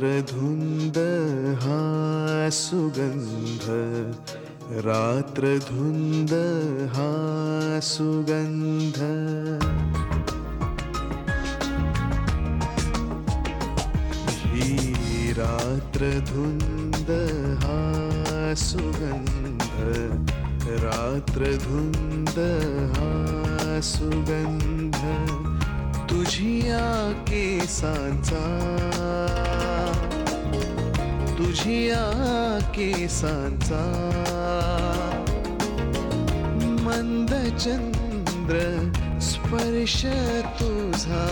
रात्रधुंद हा सुगंध, रात्रधुंद हा सुगंध. ही रात्रधुंद हा सुगंध, रात्रधुंद हा सुगंध. तुझिया केसांचा, तुझिया केसांचा मंद चंद्र स्पर्श तुझा,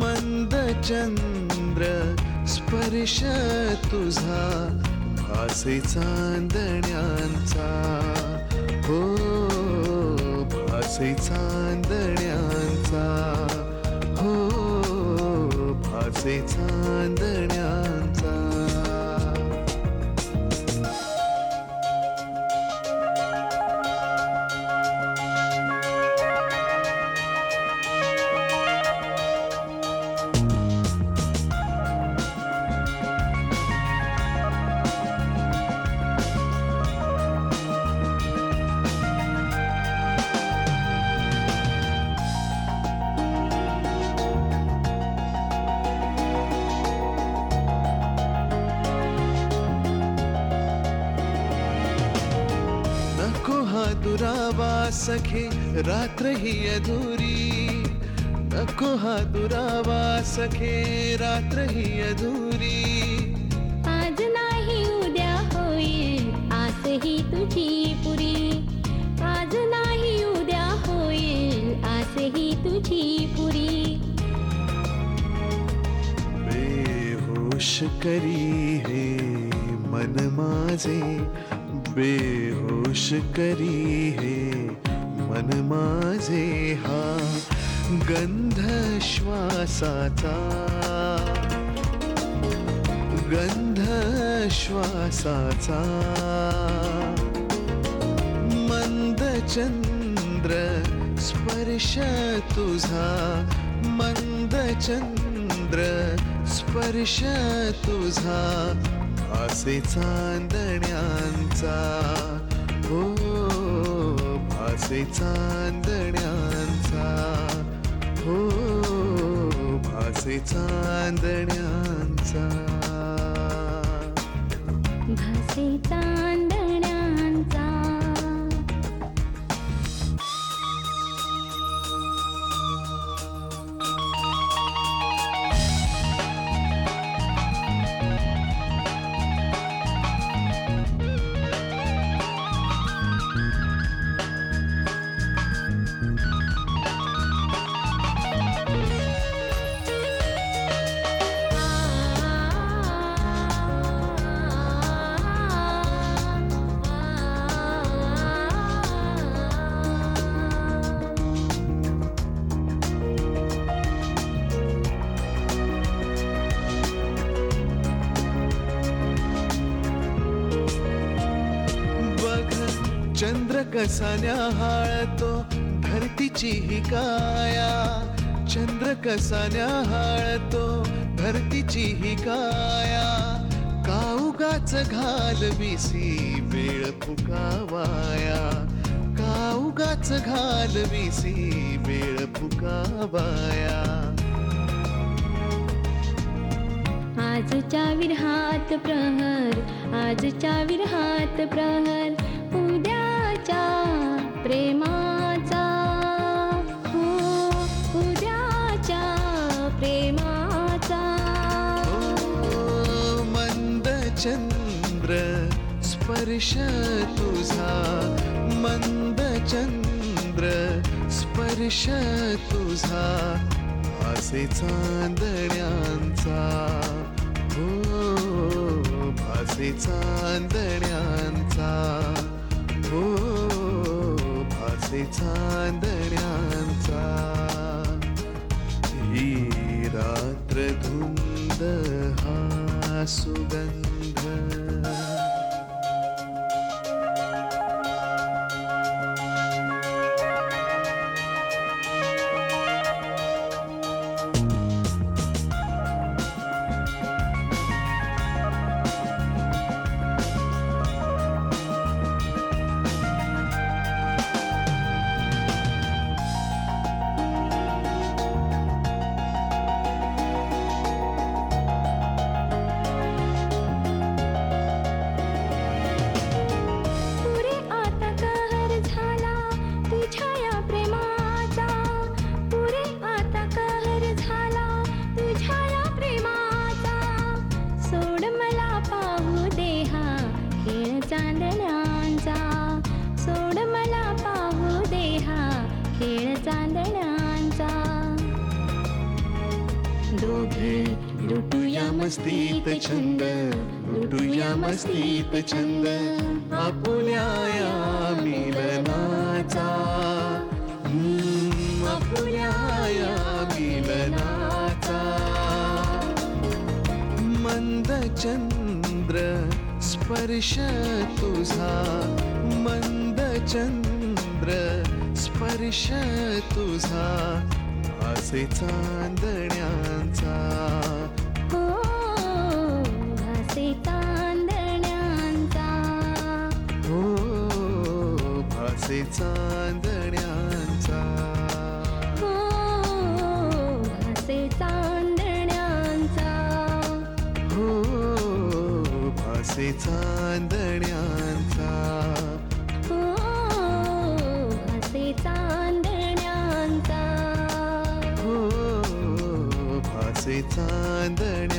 मंद चंद्र स्पर्श तुझा. भासे चांदण्यांचा, हो भासे चांदण्यांचा, हो भासे चांदण्यांचा. नको हा दुरावा सखे रात्र ही अधुरी, नको हा दुरावा सखे रात्र ही अधुरी. आज नाही उद्या होईल आस ही तुझी पुरी, आज नाही उद्या होईल आस ही तुझी पुरी. बेहोश करी हे मन माझे, बेहोश करी हे मन माझे. हा गंध श्वासाचा, गंध श्वासाचा. मंद चंद्र स्पर्श तुझा, मंद चंद्र स्पर्श तुझा. भासे चांदण्यांचा, हो भासे चांदण्यांचा, हो भासे चांदण्यांचा. भासे चांदण्यांचा. चंद्र कसा न्याहाळतो धरतीची ही काया, चंद्र कसा न्याहाळतो धरतीची ही काया. काऊगाच घालविसी वेळ फुकावाया, काऊगाच घालविसी वेळ फुकावाया. आजच्या विरहात प्रहर, आजच्या विरहात प्रहर. उद्याच्या प्रेमाचा, हो उद्याच्या प्रेमाचा. मंद चंद्र स्पर्श तुझा, मंद चंद्र स्पर्श तुझा. भासे चांदण्यांचा, हो भासे चांदण्यांचा, हो भासे चांदण्यांचा. ही रात्रधुंद हा सुगंध. मस्तीत छंद लुटूया मस्तीत छंद आपुल्या या मिलनाचा आपुल्या या मिलनाचा मंद चंद्र स्पर्श तुझा मंद चंद्र स्पर्श तुझा भासे चांदण्यांचा हो भासे चांदण्यांचा हो भासे चांदण्यांचा हो भासे चांदण्यांचा हो भासे चांदण्यांचा हो भासे चांदण्यांचा हो भासे चांदण्यांचा